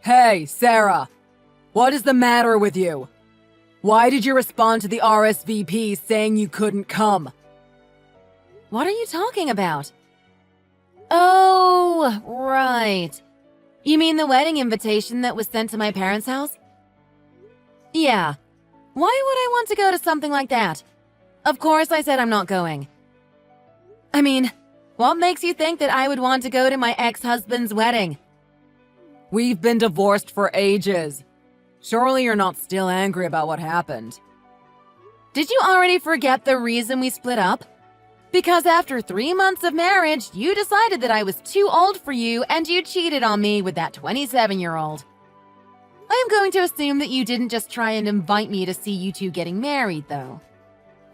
Hey, Sarah! What is the matter with you? Why did you respond to the RSVP saying you couldn't come? What are you talking about? Oh, right. You mean the wedding invitation that was sent to my parents' house? Yeah. Why would I want to go to something like that? Of course I said I'm not going. I mean, what makes you think that I would want to go to my ex-husband's wedding? We've been divorced for ages. Surely you're not still angry about what happened. Did you already forget the reason we split up? Because after 3 months of marriage, you decided that I was too old for you and you cheated on me with that 27-year-old. I am going to assume that you didn't just try and invite me to see you two getting married, though.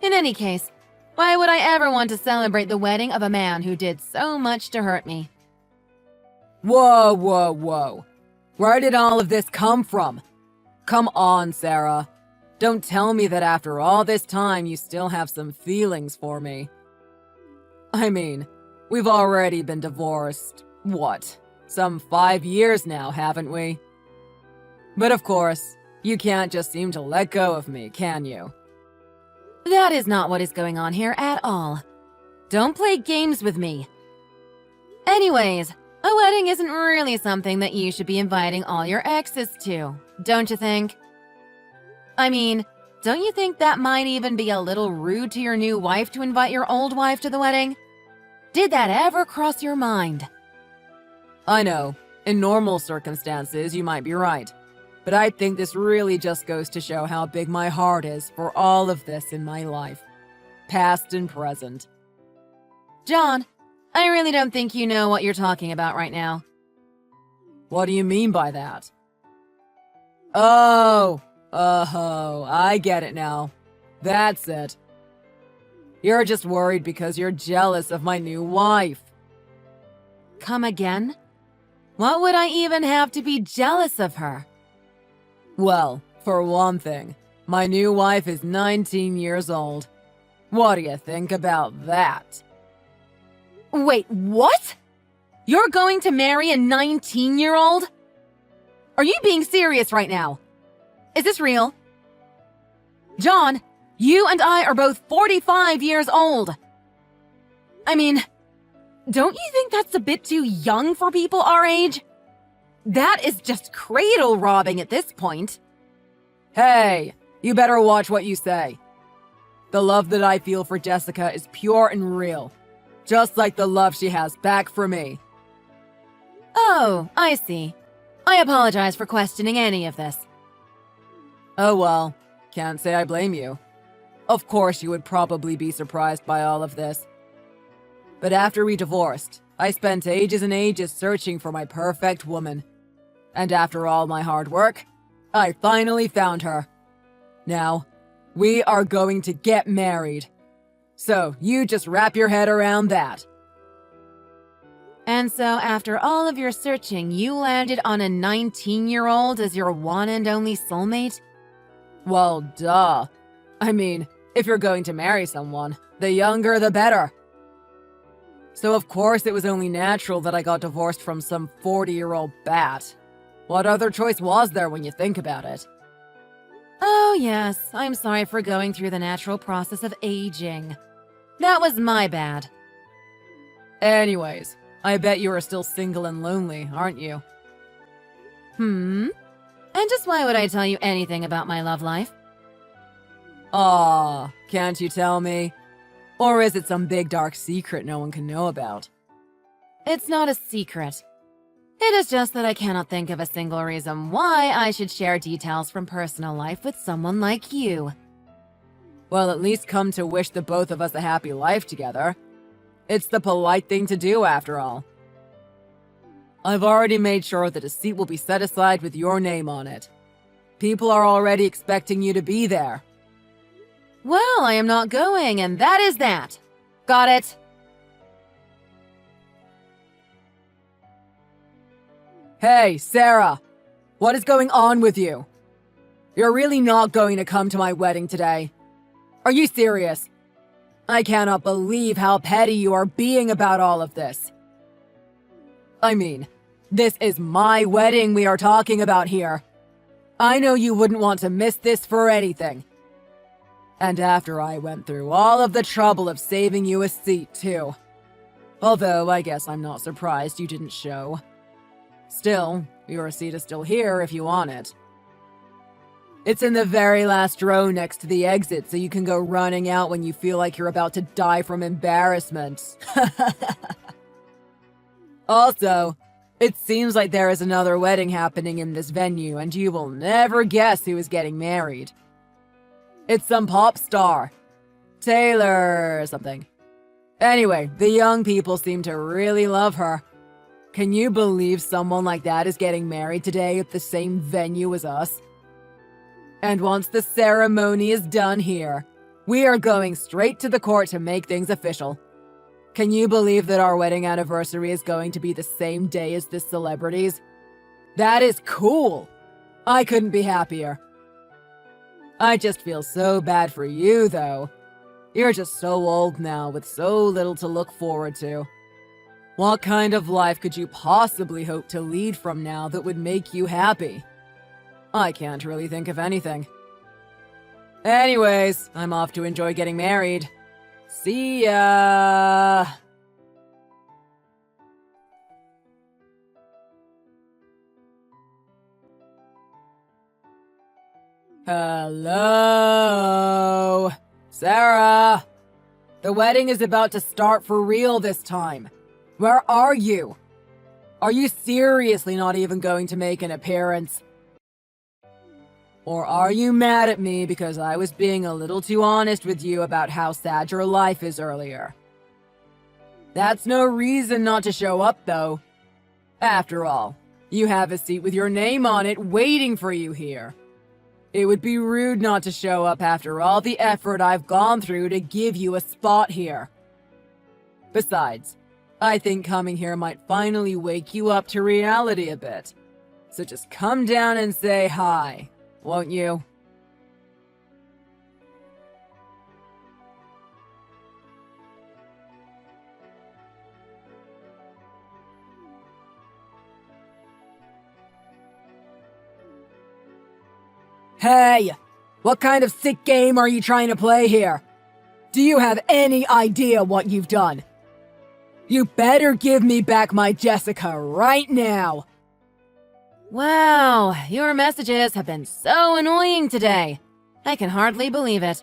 In any case, why would I ever want to celebrate the wedding of a man who did so much to hurt me? Whoa. Where did all of this come from? Come on, Sarah. Don't tell me that after all this time you still have some feelings for me. I mean, we've already been divorced, some 5 years now, haven't we? But of course, you can't just seem to let go of me, can you? That is not what is going on here at all. Don't play games with me. Anyways, a wedding isn't really something that you should be inviting all your exes to, don't you think? I mean, don't you think that might even be a little rude to your new wife to invite your old wife to the wedding? Did that ever cross your mind? I know, in normal circumstances you might be right. But I think this really just goes to show how big my heart is for all of this in my life, past and present. John, I really don't think you know what you're talking about right now. What do you mean by that? Oh, I get it now. That's it. You're just worried because you're jealous of my new wife. Come again? What would I even have to be jealous of her? Well, for one thing, my new wife is 19 years old. What do you think about that? Wait, what? You're going to marry a 19-year-old? Are you being serious right now? Is this real? John, you and I are both 45 years old. I mean, don't you think that's a bit too young for people our age? That is just cradle robbing at this point. Hey, you better watch what you say. The love that I feel for Jessica is pure and real, just like the love she has back for me. Oh, I see. I apologize for questioning any of this. Oh well, can't say I blame you. Of course you would probably be surprised by all of this. But after we divorced, I spent ages and ages searching for my perfect woman. And after all my hard work, I finally found her. Now, we are going to get married. So you just wrap your head around that. And so after all of your searching, you landed on a 19-year-old as your one and only soulmate? Well, duh. I mean, if you're going to marry someone, the younger the better. So of course it was only natural that I got divorced from some 40-year-old bat. What other choice was there when you think about it? Oh yes, I'm sorry for going through the natural process of aging. That was my bad. Anyways, I bet you are still single and lonely, aren't you? And just why would I tell you anything about my love life? Aw, can't you tell me? Or is it some big dark secret no one can know about? It's not a secret. It is just that I cannot think of a single reason why I should share details from personal life with someone like you. Well, at least come to wish the both of us a happy life together. It's the polite thing to do, after all. I've already made sure that a seat will be set aside with your name on it. People are already expecting you to be there. Well, I am not going, and that is that. Got it? Hey, Sarah! What is going on with you? You're really not going to come to my wedding today. Are you serious? I cannot believe how petty you are being about all of this. I mean, This is my wedding we are talking about here. I know you wouldn't want to miss this for anything. And after I went through all of the trouble of saving you a seat, too. Although, I guess I'm not surprised you didn't show. Still, your seat is still here if you want it. It's in the very last row next to the exit, so you can go running out when you feel like you're about to die from embarrassment. Also, it seems like there is another wedding happening in this venue, and you will never guess who is getting married. It's some pop star. Taylor something. Anyway, the young people seem to really love her. Can you believe someone like that is getting married today at the same venue as us? And once the ceremony is done here, we are going straight to the court to make things official. Can you believe that our wedding anniversary is going to be the same day as this celebrity's? That is cool! I couldn't be happier. I just feel so bad for you, though. You're just so old now with so little to look forward to. What kind of life could you possibly hope to lead from now that would make you happy? I can't really think of anything. Anyways, I'm off to enjoy getting married. See ya! Hello? Sarah! The wedding is about to start for real this time. Where are you? Are you seriously not even going to make an appearance? Or are you mad at me because I was being a little too honest with you about how sad your life is earlier? That's no reason not to show up, though. After all, you have a seat with your name on it waiting for you here. It would be rude not to show up after all the effort I've gone through to give you a spot here. Besides, I think coming here might finally wake you up to reality a bit. So just come down and say hi, won't you? Hey! What kind of sick game are you trying to play here? Do you have any idea what you've done? You better give me back my Jessica right now! Wow, your messages have been so annoying today. I can hardly believe it.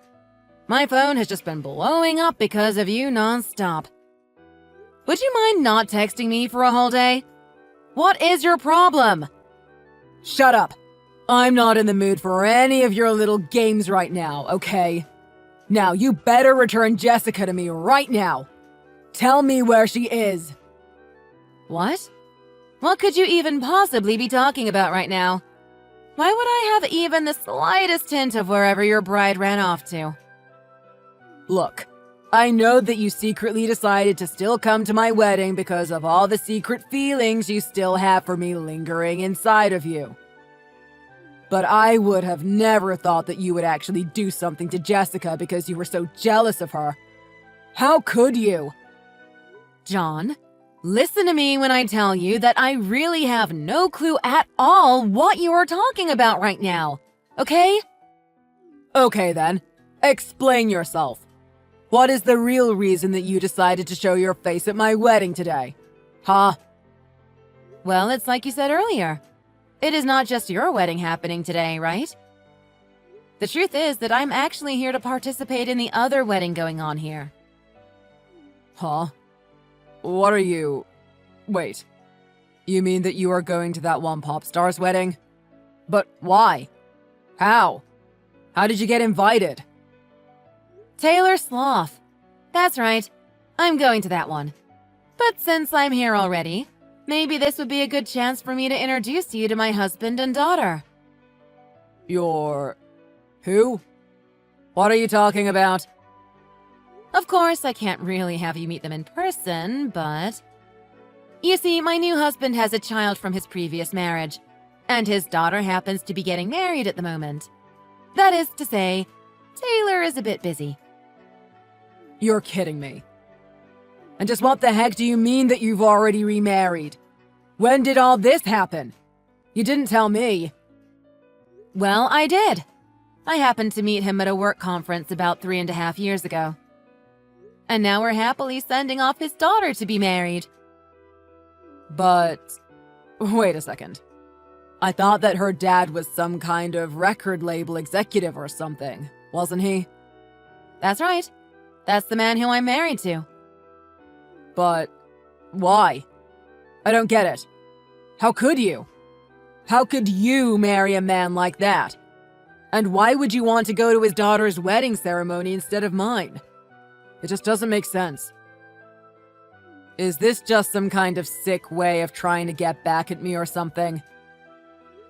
My phone has just been blowing up because of you nonstop. Would you mind not texting me for a whole day? What is your problem? Shut up! I'm not in the mood for any of your little games right now, okay? Now you better return Jessica to me right now! Tell me where she is! What? What could you even possibly be talking about right now? Why would I have even the slightest hint of wherever your bride ran off to? Look, I know that you secretly decided to still come to my wedding because of all the secret feelings you still have for me lingering inside of you. But I would have never thought that you would actually do something to Jessica because you were so jealous of her. How could you? John, listen to me when I tell you that I really have no clue at all what you are talking about right now, okay? Okay then, explain yourself. What is the real reason that you decided to show your face at my wedding today? Huh? Well, it's like you said earlier. It is not just your wedding happening today, right? The truth is that I'm actually here to participate in the other wedding going on here. Huh? What are you... Wait. You mean that you are going to that one pop star's wedding? But why? How? How did you get invited? Taylor Sloth. That's right. I'm going to that one. But since I'm here already, maybe this would be a good chance for me to introduce you to my husband and daughter. Your... who? What are you talking about? Of course, I can't really have you meet them in person, but... You see, my new husband has a child from his previous marriage, and his daughter happens to be getting married at the moment. That is to say, Taylor is a bit busy. You're kidding me. And just what the heck do you mean that you've already remarried? When did all this happen? You didn't tell me. Well, I did. I happened to meet him at a work conference about 3.5 years ago. And now we're happily sending off his daughter to be married. But wait a second. I thought that her dad was some kind of record label executive or something, wasn't he? That's right. That's the man who I'm married to. But why? I don't get it. How could you? How could you marry a man like that? And why would you want to go to his daughter's wedding ceremony instead of mine? It just doesn't make sense. Is this just some kind of sick way of trying to get back at me or something?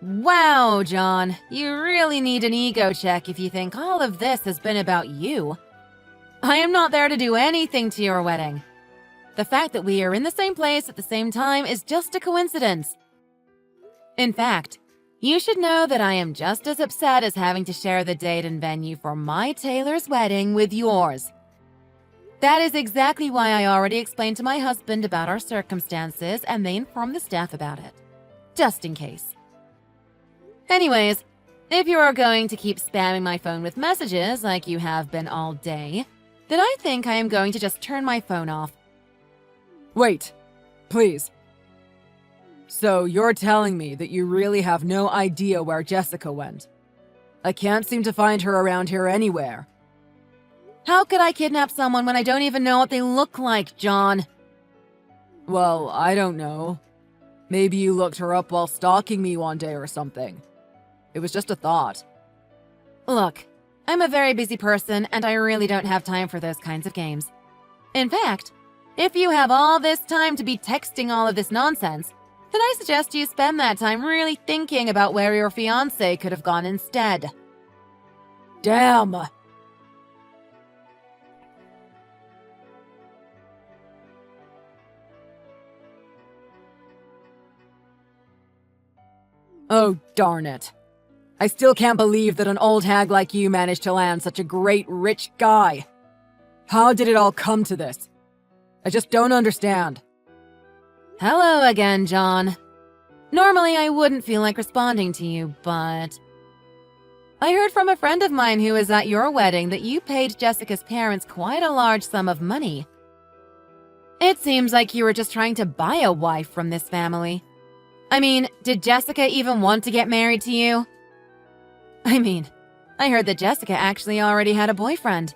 Wow, John, you really need an ego check if you think all of this has been about you. I am not there to do anything to your wedding. The fact that we are in the same place at the same time is just a coincidence. In fact, you should know that I am just as upset as having to share the date and venue for my Taylor's wedding with yours. That is exactly why I already explained to my husband about our circumstances and they informed the staff about it. Just in case. Anyways, if you are going to keep spamming my phone with messages like you have been all day, then I think I am going to just turn my phone off. Wait, please. So you're telling me that you really have no idea where Jessica went? I can't seem to find her around here anywhere. How could I kidnap someone when I don't even know what they look like, John? Well, I don't know. Maybe you looked her up while stalking me one day or something. It was just a thought. Look, I'm a very busy person and I really don't have time for those kinds of games. In fact, if you have all this time to be texting all of this nonsense, then I suggest you spend that time really thinking about where your fiancé could have gone instead. Damn! Oh, darn it. I still can't believe that an old hag like you managed to land such a great, rich guy. How did it all come to this? I just don't understand. Hello again, John. Normally, I wouldn't feel like responding to you, but I heard from a friend of mine who was at your wedding that you paid Jessica's parents quite a large sum of money. It seems like you were just trying to buy a wife from this family. I mean, did Jessica even want to get married to you? I mean, I heard that Jessica actually already had a boyfriend.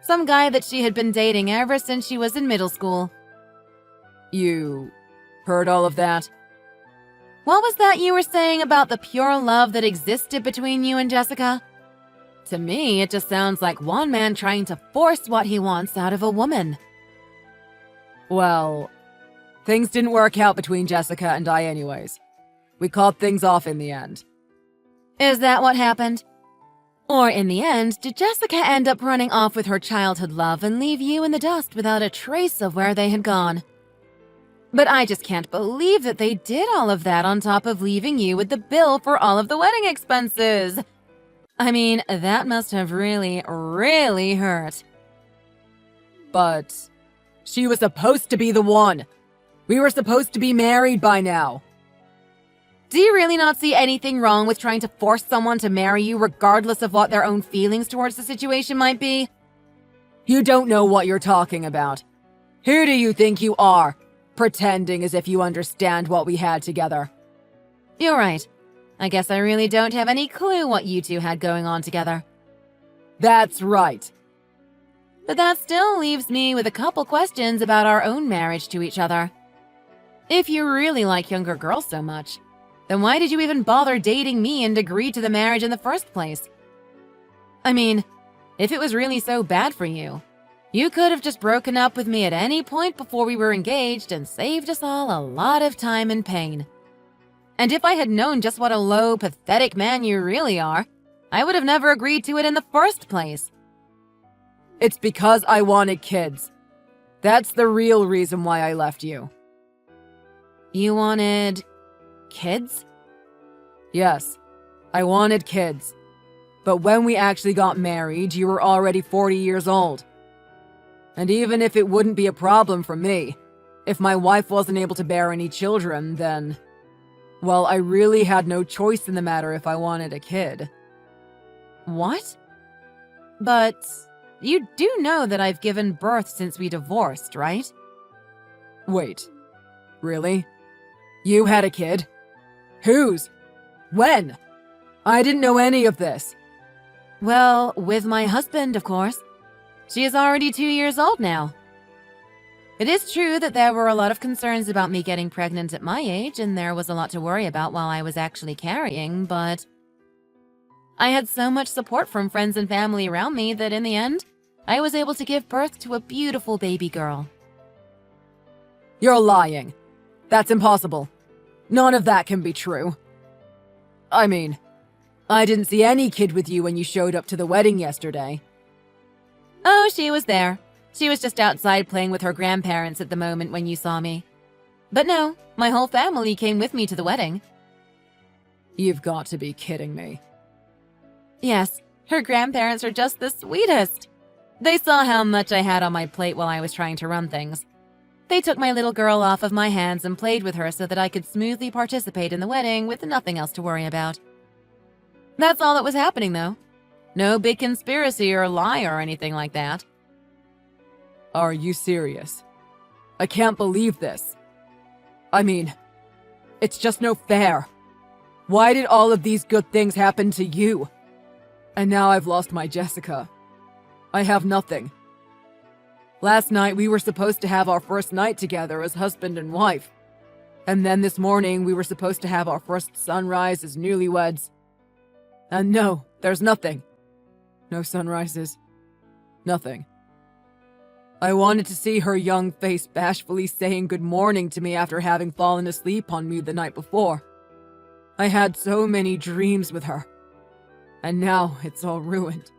Some guy that she had been dating ever since she was in middle school. You heard all of that? What was that you were saying about the pure love that existed between you and Jessica? To me, it just sounds like one man trying to force what he wants out of a woman. Well, things didn't work out between Jessica and I anyways. We called things off in the end. Is that what happened? Or in the end, did Jessica end up running off with her childhood love and leave you in the dust without a trace of where they had gone? But I just can't believe that they did all of that on top of leaving you with the bill for all of the wedding expenses. I mean, that must have really, really hurt. But she was supposed to be the one. We were supposed to be married by now. Do you really not see anything wrong with trying to force someone to marry you regardless of what their own feelings towards the situation might be? You don't know what you're talking about. Who do you think you are, pretending as if you understand what we had together? You're right. I guess I really don't have any clue what you two had going on together. That's right. But that still leaves me with a couple questions about our own marriage to each other. If you really like younger girls so much, then why did you even bother dating me and agree to the marriage in the first place? I mean, if it was really so bad for you, you could have just broken up with me at any point before we were engaged and saved us all a lot of time and pain. And if I had known just what a low, pathetic man you really are, I would have never agreed to it in the first place. It's because I wanted kids. That's the real reason why I left you. You wanted kids? Yes, I wanted kids. But when we actually got married, you were already 40 years old. And even if it wouldn't be a problem for me, If my wife wasn't able to bear any children, then... well, I really had no choice in the matter if I wanted a kid. What? But you do know that I've given birth since we divorced, right? Wait. Really? You had a kid? Whose? When? I didn't know any of this. Well, with my husband, of course. She is already 2 years old now. It is true that there were a lot of concerns about me getting pregnant at my age, and there was a lot to worry about while I was actually carrying, but I had so much support from friends and family around me that in the end, I was able to give birth to a beautiful baby girl. You're lying. That's impossible. None of that can be true. I mean, I didn't see any kid with you when you showed up to the wedding yesterday. Oh, she was there. She was just outside playing with her grandparents at the moment when you saw me. But no, my whole family came with me to the wedding. You've got to be kidding me. Yes, her grandparents are just the sweetest. They saw how much I had on my plate while I was trying to run things. They took my little girl off of my hands and played with her so that I could smoothly participate in the wedding with nothing else to worry about. That's all that was happening, though. No big conspiracy or lie or anything like that. Are you serious? I can't believe this. I mean, it's just no fair. Why did all of these good things happen to you? And now I've lost my Jessica. I have nothing. Last night we were supposed to have our first night together as husband and wife. And then this morning we were supposed to have our first sunrise as newlyweds. And no, there's nothing. No sunrises. Nothing. I wanted to see her young face bashfully saying good morning to me after having fallen asleep on me the night before. I had so many dreams with her. And now it's all ruined.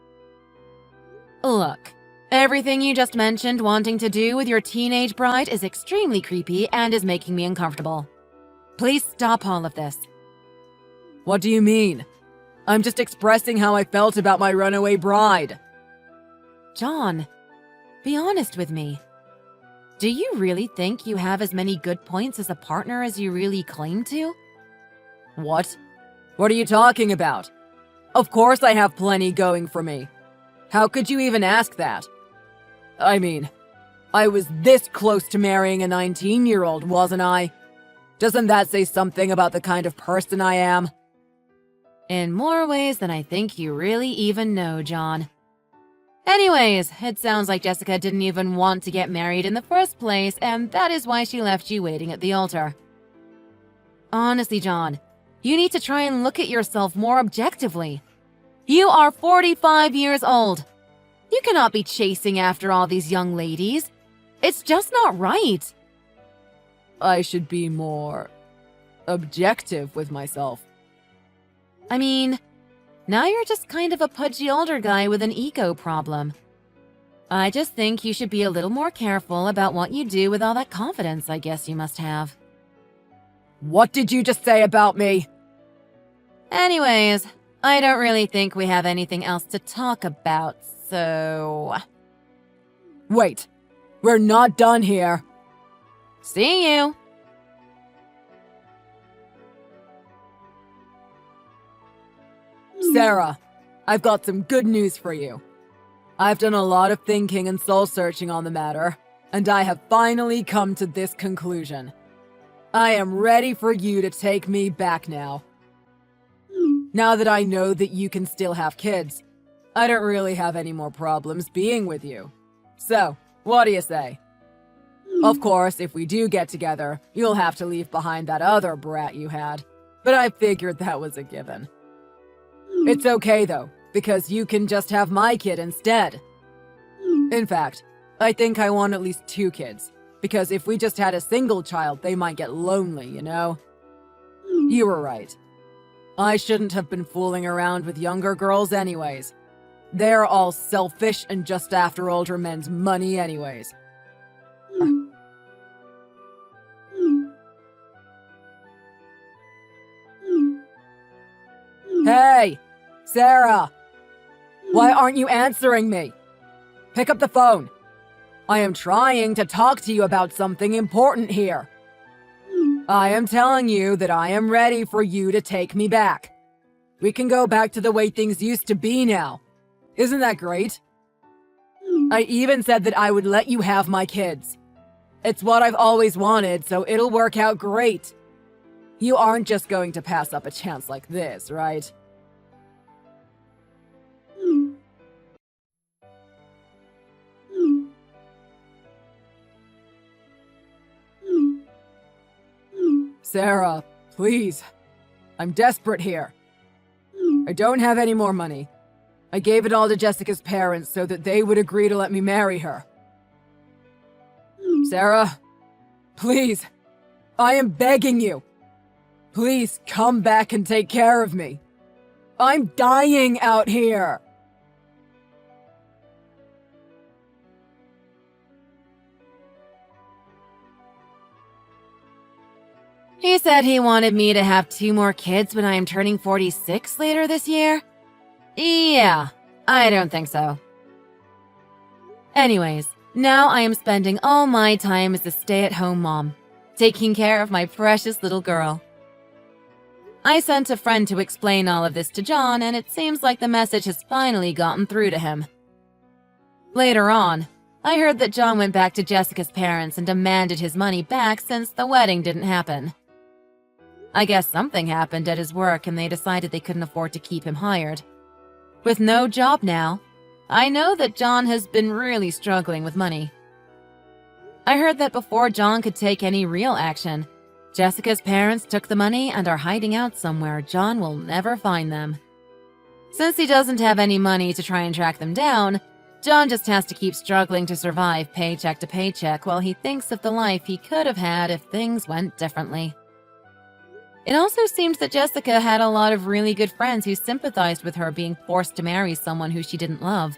Look, everything you just mentioned wanting to do with your teenage bride is extremely creepy and is making me uncomfortable. Please stop all of this. What do you mean? I'm just expressing how I felt about my runaway bride. John, be honest with me. Do you really think you have as many good points as a partner as you really claim to? What? What are you talking about? Of course I have plenty going for me. How could you even ask that? I mean, I was this close to marrying a 19-year-old, wasn't I? Doesn't that say something about the kind of person I am? In more ways than I think you really even know, John. Anyways, it sounds like Jessica didn't even want to get married in the first place, and that is why she left you waiting at the altar. Honestly, John, you need to try and look at yourself more objectively. You are 45 years old. You cannot be chasing after all these young ladies. It's just not right. I should be more objective with myself. I mean, now you're just kind of a pudgy older guy with an ego problem. I just think you should be a little more careful about what you do with all that confidence I guess you must have. What did you just say about me? Anyways, I don't really think we have anything else to talk about, so... Wait, we're not done here. See you. Sarah, I've got some good news for you. I've done a lot of thinking and soul-searching on the matter, and I have finally come to this conclusion. I am ready for you to take me back now. Now that I know that you can still have kids, I don't really have any more problems being with you. So, what do you say? Of course, if we do get together, you'll have to leave behind that other brat you had, but I figured that was a given. It's okay though, because you can just have my kid instead. In fact, I think I want at least 2 kids, because if we just had a single child, they might get lonely, you know? You were right. I shouldn't have been fooling around with younger girls anyways. They're all selfish and just after older men's money anyways. Hey! Sarah! Why aren't you answering me? Pick up the phone. I am trying to talk to you about something important here. I am telling you that I am ready for you to take me back. We can go back to the way things used to be now. Isn't that great? I even said that I would let you have my kids. It's what I've always wanted, so it'll work out great. You aren't just going to pass up a chance like this, right? Sarah, please. I'm desperate here. I don't have any more money. I gave it all to Jessica's parents so that they would agree to let me marry her. Sarah, please. I am begging you. Please come back and take care of me. I'm dying out here. He said he wanted me to have 2 more kids when I am turning 46 later this year? Yeah, I don't think so. Anyways, now I am spending all my time as a stay-at-home mom, taking care of my precious little girl. I sent a friend to explain all of this to John, and it seems like the message has finally gotten through to him. Later on, I heard that John went back to Jessica's parents and demanded his money back since the wedding didn't happen. I guess something happened at his work and they decided they couldn't afford to keep him hired. With no job now, I know that John has been really struggling with money. I heard that before John could take any real action, Jessica's parents took the money and are hiding out somewhere John will never find them. Since he doesn't have any money to try and track them down, John just has to keep struggling to survive paycheck to paycheck while he thinks of the life he could have had if things went differently. It also seems that Jessica had a lot of really good friends who sympathized with her being forced to marry someone who she didn't love.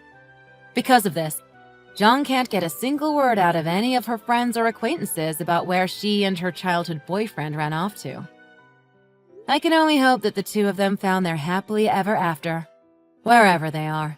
Because of this, John can't get a single word out of any of her friends or acquaintances about where she and her childhood boyfriend ran off to. I can only hope that the 2 of them found their happily ever after, wherever they are.